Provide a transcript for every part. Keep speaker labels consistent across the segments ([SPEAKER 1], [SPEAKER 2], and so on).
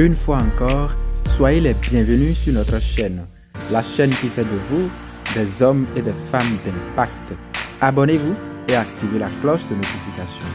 [SPEAKER 1] Une fois encore, soyez les bienvenus sur notre chaîne, la chaîne qui fait de vous des hommes et des femmes d'impact. Abonnez-vous et activez la cloche de notification.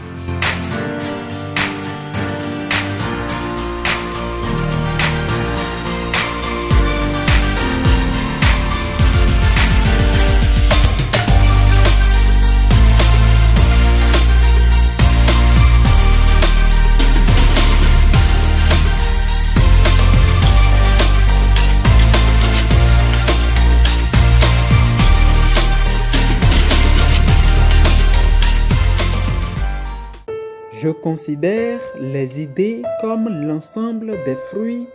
[SPEAKER 1] Je considère les idées comme l'ensemble des fruits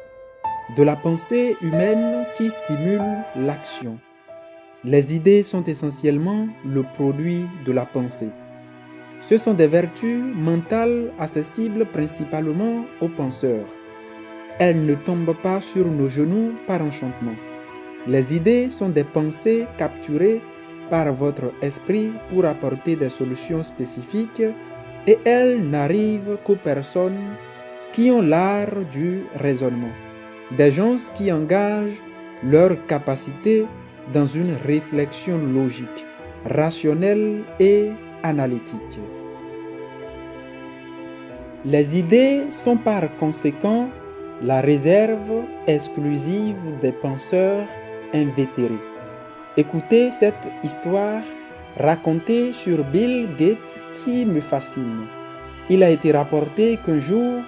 [SPEAKER 1] de la pensée humaine qui stimulent l'action. Les idées sont essentiellement le produit de la pensée. Ce sont des vertus mentales accessibles principalement aux penseurs. Elles ne tombent pas sur nos genoux par enchantement. Les idées sont des pensées capturées par votre esprit pour apporter des solutions spécifiques et elles n'arrivent qu'aux personnes qui ont l'art du raisonnement, des gens qui engagent leur capacité dans une réflexion logique, rationnelle et analytique. Les idées sont par conséquent la réserve exclusive des penseurs invétérés. Écoutez cette histoire racontée sur Bill Gates qui me fascine. Il a été rapporté qu'un jour,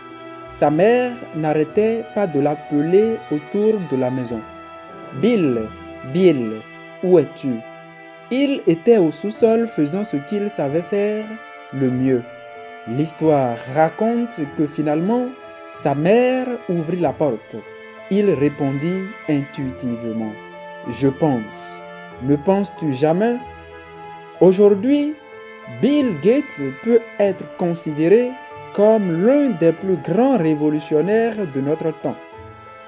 [SPEAKER 1] sa mère n'arrêtait pas de l'appeler autour de la maison. Bill, Bill, où es-tu? Il était au sous-sol faisant ce qu'il savait faire le mieux. L'histoire raconte que finalement, sa mère ouvrit la porte. Il répondit intuitivement, « Je pense. Ne penses-tu jamais ?» Aujourd'hui, Bill Gates peut être considéré comme l'un des plus grands révolutionnaires de notre temps.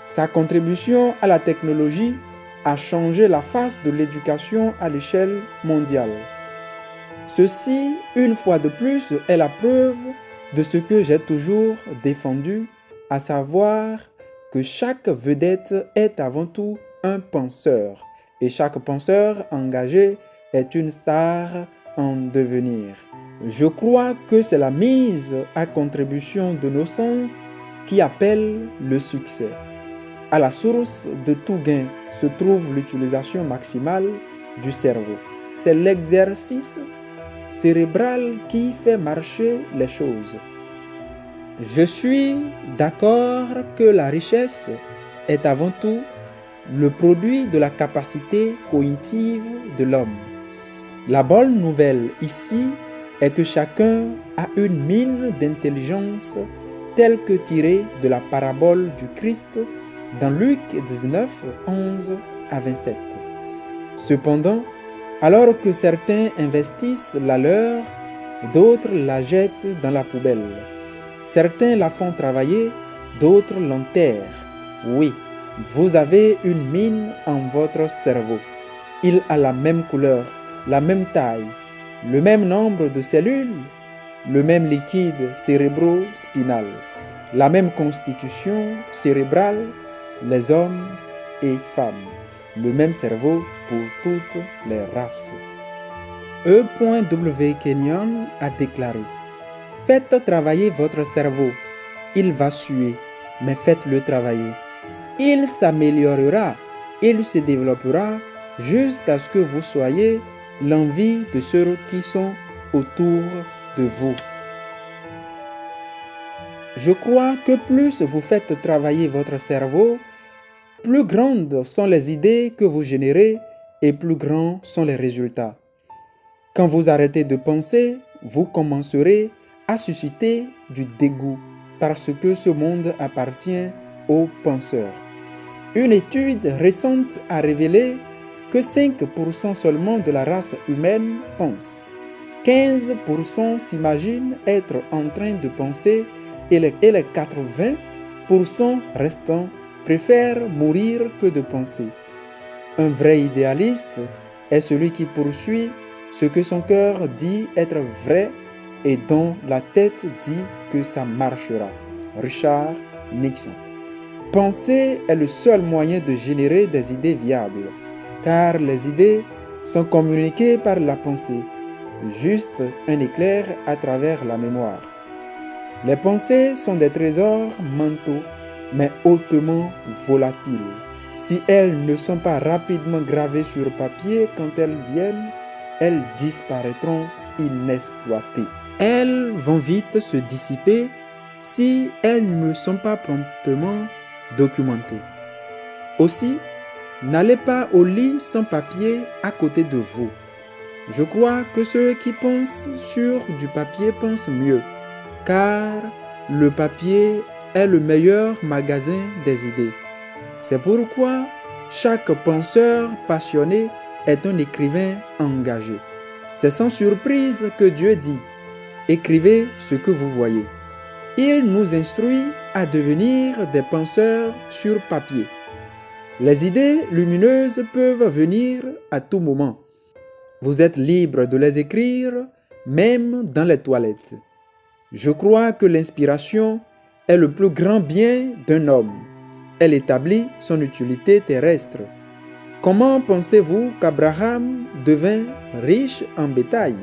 [SPEAKER 1] Sa contribution à la technologie a changé la face de l'éducation à l'échelle mondiale. Ceci, une fois de plus, est la preuve de ce que j'ai toujours défendu, à savoir que chaque vedette est avant tout un penseur et chaque penseur engagé est une star en devenir. Je crois que c'est la mise à contribution de nos sens qui appelle le succès. À la source de tout gain se trouve l'utilisation maximale du cerveau. C'est l'exercice cérébral qui fait marcher les choses. Je suis d'accord que la richesse est avant tout le produit de la capacité cognitive de l'homme. La bonne nouvelle ici est que chacun a une mine d'intelligence telle que tirée de la parabole du Christ dans Luc 19, 11 à 27. Cependant, alors que certains investissent la leur, d'autres la jettent dans la poubelle. Certains la font travailler, d'autres l'enterrent. Oui, vous avez une mine en votre cerveau. Il a la même couleur, la même taille, le même nombre de cellules, le même liquide cérébro-spinal, la même constitution cérébrale, les hommes et femmes, le même cerveau pour toutes les races. E.W. Kenyon a déclaré « Faites travailler votre cerveau, il va suer, mais faites-le travailler. Il s'améliorera, il se développera jusqu'à ce que vous soyez l'envie de ceux qui sont autour de vous. » Je crois que plus vous faites travailler votre cerveau, plus grandes sont les idées que vous générez et plus grands sont les résultats. Quand vous arrêtez de penser, vous commencerez à susciter du dégoût parce que ce monde appartient aux penseurs. Une étude récente a révélé que 5% seulement de la race humaine pense. 15% s'imaginent être en train de penser et les 80% restants préfèrent mourir que de penser. Un vrai idéaliste est celui qui poursuit ce que son cœur dit être vrai et dont la tête dit que ça marchera. Richard Nixon. Penser est le seul moyen de générer des idées viables, car les idées sont communiquées par la pensée, juste un éclair à travers la mémoire. Les pensées sont des trésors mentaux, mais hautement volatiles. Si elles ne sont pas rapidement gravées sur papier quand elles viennent, elles disparaîtront inexploitées. Elles vont vite se dissiper si elles ne sont pas promptement documentées. Aussi, n'allez pas au lit sans papier à côté de vous. Je crois que ceux qui pensent sur du papier pensent mieux, car le papier est le meilleur magasin des idées. C'est pourquoi chaque penseur passionné est un écrivain engagé. C'est sans surprise que Dieu dit « Écrivez ce que vous voyez ». Il nous instruit à devenir des penseurs sur papier. Les idées lumineuses peuvent venir à tout moment. Vous êtes libre de les écrire, même dans les toilettes. Je crois que l'inspiration est le plus grand bien d'un homme. Elle établit son utilité terrestre. Comment pensez-vous qu'Abraham devint riche en bétail?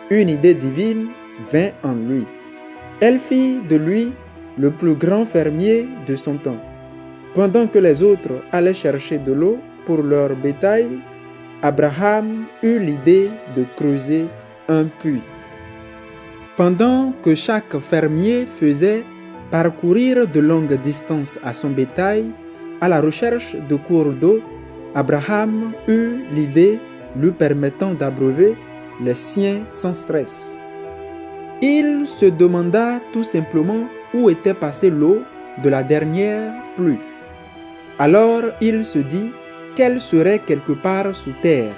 [SPEAKER 1] Une idée divine vint en lui. Elle fit de lui le plus grand fermier de son temps. Pendant que les autres allaient chercher de l'eau pour leur bétail, Abraham eut l'idée de creuser un puits. Pendant que chaque fermier faisait parcourir de longues distances à son bétail à la recherche de cours d'eau, Abraham eut l'idée lui permettant d'abreuver les siens sans stress. Il se demanda tout simplement où était passée l'eau de la dernière pluie. Alors il se dit qu'elle serait quelque part sous terre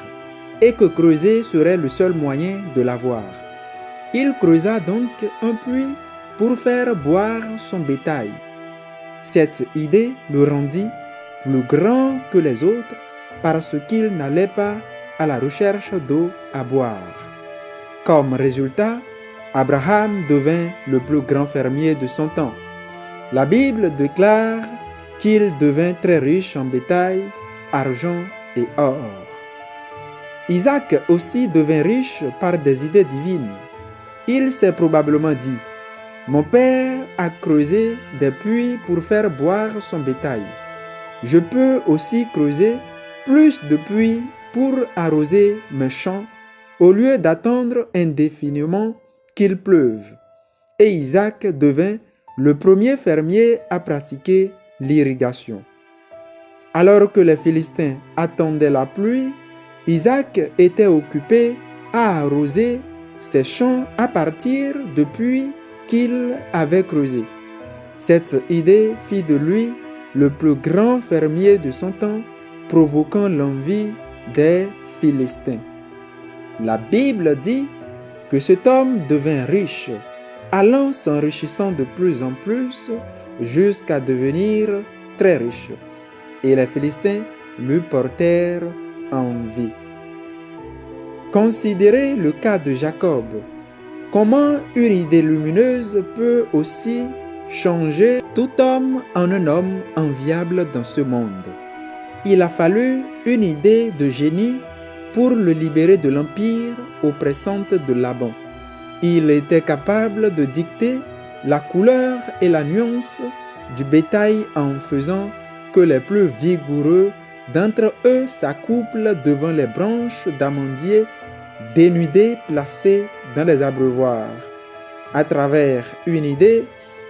[SPEAKER 1] et que creuser serait le seul moyen de la voir. Il creusa donc un puits pour faire boire son bétail. Cette idée le rendit plus grand que les autres parce qu'il n'allait pas à la recherche d'eau à boire. Comme résultat, Abraham devint le plus grand fermier de son temps. La Bible déclare qu'il devint très riche en bétail, argent et or. Isaac aussi devint riche par des idées divines. Il s'est probablement dit « Mon père a creusé des puits pour faire boire son bétail. Je peux aussi creuser plus de puits pour arroser mes champs au lieu d'attendre indéfiniment qu'il pleuve. » Et Isaac devint le premier fermier à pratiquer l'irrigation. Alors que les Philistins attendaient la pluie, Isaac était occupé à arroser ses champs à partir de puits qu'il avait creusés. Cette idée fit de lui le plus grand fermier de son temps, provoquant l'envie des Philistins. La Bible dit que cet homme devint riche, allant s'enrichissant de plus en plus jusqu'à devenir très riche. Et les Philistins lui portèrent envie. Considérez le cas de Jacob. Comment une idée lumineuse peut aussi changer tout homme en un homme enviable dans ce monde. Il a fallu une idée de génie pour le libérer de l'empire oppressante de Laban. Il était capable de dicter la couleur et la nuance du bétail en faisant que les plus vigoureux d'entre eux s'accouplent devant les branches d'amandier dénudées placées dans les abreuvoirs. À travers une idée,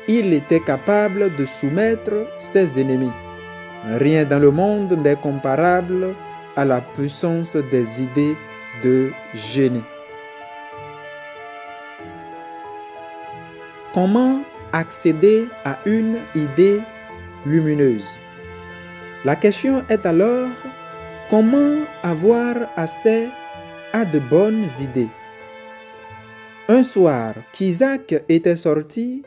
[SPEAKER 1] il était capable de soumettre ses ennemis. Rien dans le monde n'est comparable à la puissance des idées de génie. Comment accéder à une idée lumineuse? La question est alors, comment avoir accès à de bonnes idées? Un soir qu'Isaac était sorti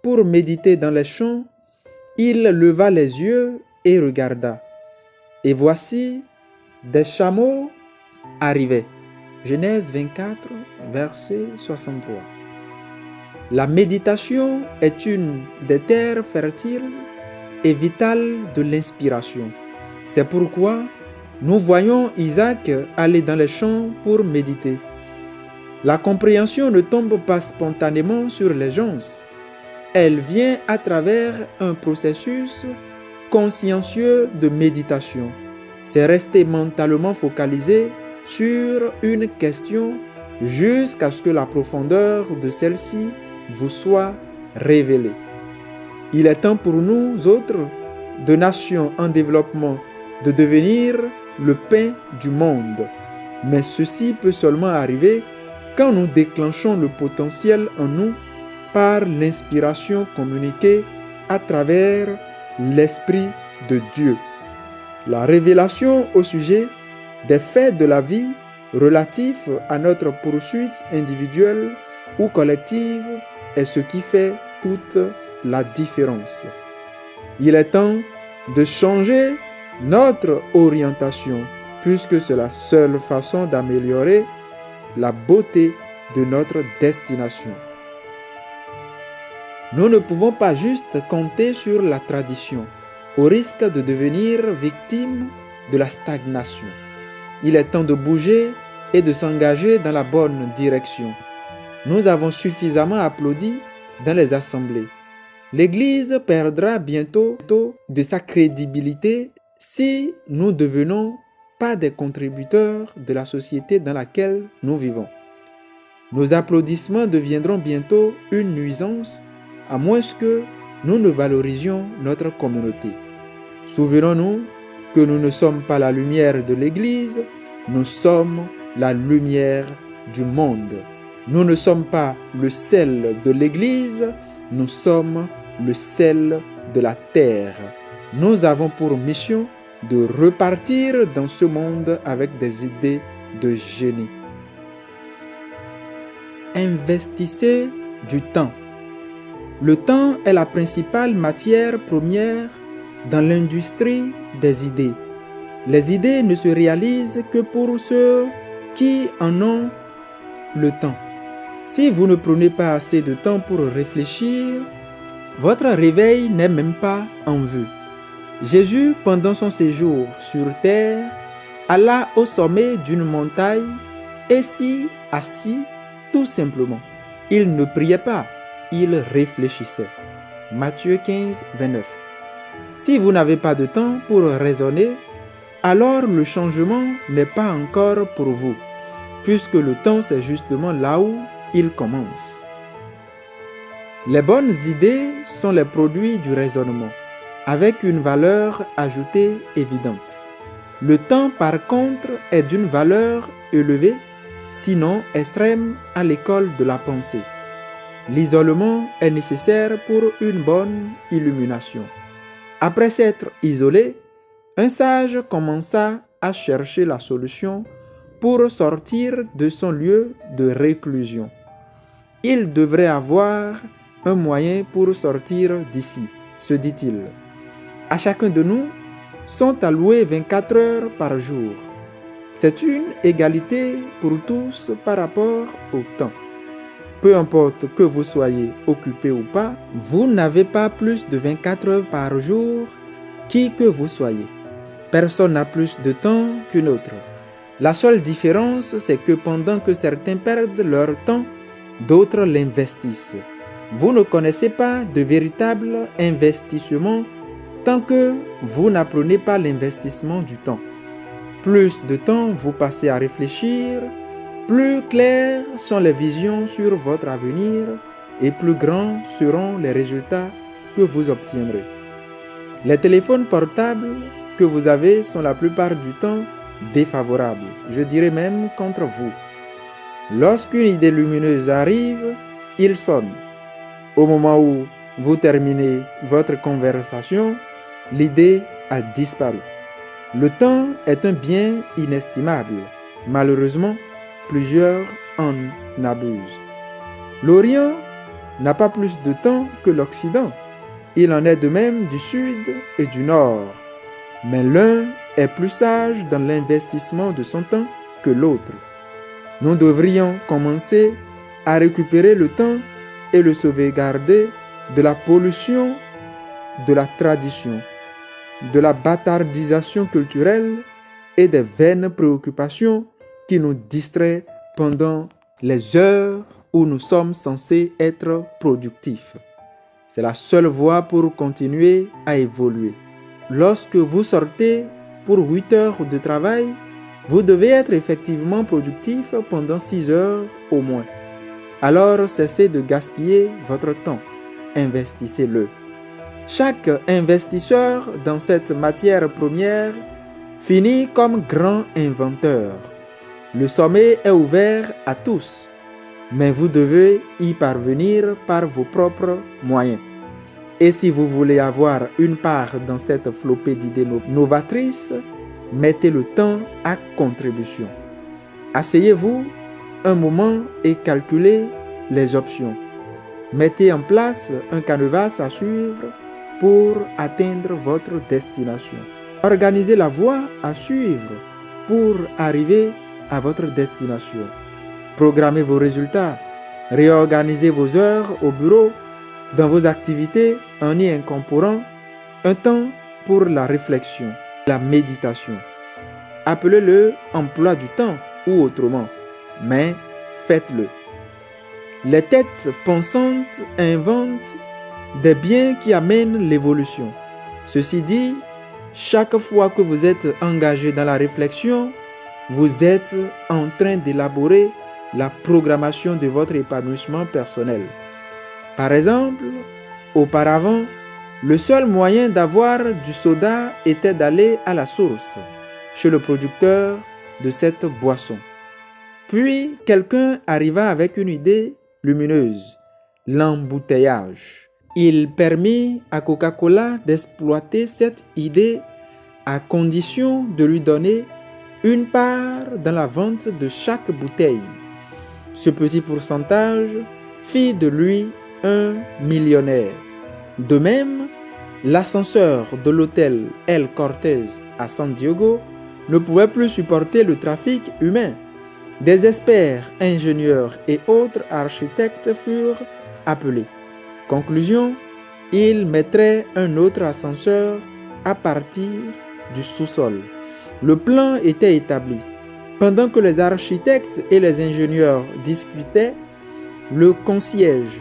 [SPEAKER 1] pour méditer dans les champs, il leva les yeux et regarda. Et voici, des chameaux arrivaient. Genèse 24, verset 63. La méditation est une des terres fertiles est vitale de l'inspiration. C'est pourquoi nous voyons Isaac aller dans les champs pour méditer. La compréhension ne tombe pas spontanément sur les gens. Elle vient à travers un processus consciencieux de méditation. C'est rester mentalement focalisé sur une question jusqu'à ce que la profondeur de celle-ci vous soit révélée. Il est temps pour nous autres, de nations en développement, de devenir le pain du monde. Mais ceci peut seulement arriver quand nous déclenchons le potentiel en nous par l'inspiration communiquée à travers l'Esprit de Dieu. La révélation au sujet des faits de la vie relatifs à notre poursuite individuelle ou collective est ce qui fait toute la différence. Il est temps de changer notre orientation puisque c'est la seule façon d'améliorer la beauté de notre destination. Nous ne pouvons pas juste compter sur la tradition, au risque de devenir victime de la stagnation. Il est temps de bouger et de s'engager dans la bonne direction. Nous avons suffisamment applaudi dans les assemblées. L'Église perdra bientôt de sa crédibilité si nous ne devenons pas des contributeurs de la société dans laquelle nous vivons. Nos applaudissements deviendront bientôt une nuisance à moins que nous ne valorisions notre communauté. Souvenons-nous que nous ne sommes pas la lumière de l'Église, nous sommes la lumière du monde. Nous ne sommes pas le sel de l'Église, nous sommes le sel de la terre. Nous avons pour mission de repartir dans ce monde avec des idées de génie. Investissez du temps. Le temps est la principale matière première dans l'industrie des idées. Les idées ne se réalisent que pour ceux qui en ont le temps. Si vous ne prenez pas assez de temps pour réfléchir, votre réveil n'est même pas en vue. Jésus, pendant son séjour sur terre, alla au sommet d'une montagne et s'y assit tout simplement. Il ne priait pas, il réfléchissait. Matthieu 15, 29. Si vous n'avez pas de temps pour raisonner, alors le changement n'est pas encore pour vous, puisque le temps c'est justement là où il commence. Les bonnes idées sont les produits du raisonnement, avec une valeur ajoutée évidente. Le temps, par contre, est d'une valeur élevée, sinon extrême, à l'école de la pensée. L'isolement est nécessaire pour une bonne illumination. Après s'être isolé, un sage commença à chercher la solution pour sortir de son lieu de réclusion. Il devrait avoir un moyen pour sortir d'ici, se dit-il. À chacun de nous sont allouées 24 heures par jour. C'est une égalité pour tous par rapport au temps. Peu importe que vous soyez occupé ou pas, vous n'avez pas plus de 24 heures par jour, qui que vous soyez. Personne n'a plus de temps qu'une autre. La seule différence, c'est que pendant que certains perdent leur temps, d'autres l'investissent. Vous ne connaissez pas de véritable investissement tant que vous n'apprenez pas l'investissement du temps. Plus de temps vous passez à réfléchir, plus claires sont les visions sur votre avenir et plus grands seront les résultats que vous obtiendrez. Les téléphones portables que vous avez sont la plupart du temps défavorables, je dirais même contre vous. Lorsqu'une idée lumineuse arrive, il sonne. Au moment où vous terminez votre conversation, l'idée a disparu. Le temps est un bien inestimable. Malheureusement, plusieurs en abusent. L'Orient n'a pas plus de temps que l'Occident. Il en est de même du Sud et du Nord. Mais l'un est plus sage dans l'investissement de son temps que l'autre. Nous devrions commencer à récupérer le temps et le sauvegarder de la pollution de la tradition, de la bâtardisation culturelle et des vaines préoccupations qui nous distraient pendant les heures où nous sommes censés être productifs. C'est la seule voie pour continuer à évoluer. Lorsque vous sortez pour 8 heures de travail, vous devez être effectivement productif pendant 6 heures au moins. Alors cessez de gaspiller votre temps. Investissez-le. Chaque investisseur dans cette matière première finit comme grand inventeur. Le sommet est ouvert à tous, mais vous devez y parvenir par vos propres moyens. Et si vous voulez avoir une part dans cette flopée d'idées novatrices, mettez le temps à contribution. Asseyez-vous un moment et calculez les options. Mettez en place un canevas à suivre pour atteindre votre destination. Organisez la voie à suivre pour arriver à votre destination. Programmez vos résultats. Réorganisez vos heures au bureau, dans vos activités, en y incorporant un temps pour la réflexion, la méditation. Appelez-le emploi du temps ou autrement, mais faites-le. Les têtes pensantes inventent des biens qui amènent l'évolution. Ceci dit, chaque fois que vous êtes engagé dans la réflexion, vous êtes en train d'élaborer la programmation de votre épanouissement personnel. Par exemple, auparavant, le seul moyen d'avoir du soda était d'aller à la source, chez le producteur de cette boisson. Puis, quelqu'un arriva avec une idée lumineuse, l'embouteillage. Il permit à Coca-Cola d'exploiter cette idée à condition de lui donner une part dans la vente de chaque bouteille. Ce petit pourcentage fit de lui un millionnaire. De même, l'ascenseur de l'hôtel El Cortez à San Diego ne pouvait plus supporter le trafic humain. Des experts, ingénieurs et autres architectes furent appelés. Conclusion, ils mettraient un autre ascenseur à partir du sous-sol. Le plan était établi. Pendant que les architectes et les ingénieurs discutaient, le concierge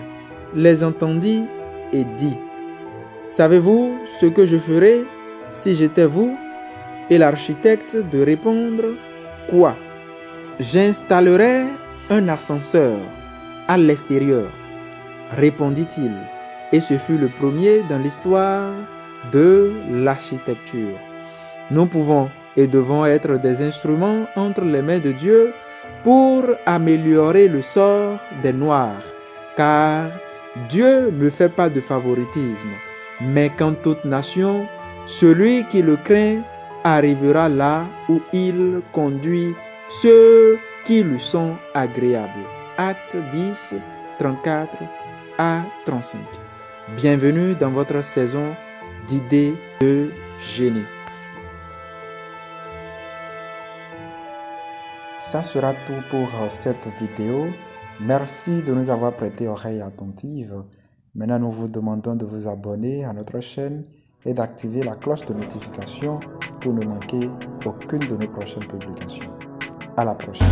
[SPEAKER 1] les entendit et dit « Savez-vous ce que je ferais si j'étais vous ?» Et l'architecte de répondre « Quoi ?» « J'installerai un ascenseur à l'extérieur, répondit-il, et ce fut le premier dans l'histoire de l'architecture. Nous pouvons et devons être des instruments entre les mains de Dieu pour améliorer le sort des Noirs, car Dieu ne fait pas de favoritisme, mais qu'en toute nation, celui qui le craint arrivera là où il conduit ceux qui lui sont agréables. Acte 10, 34 à 35. Bienvenue dans votre saison d'idées de génie. Ça sera tout pour cette vidéo. Merci de nous avoir prêté oreille attentive. Maintenant, nous vous demandons de vous abonner à notre chaîne et d'activer la cloche de notification pour ne manquer aucune de nos prochaines publications. À la prochaine.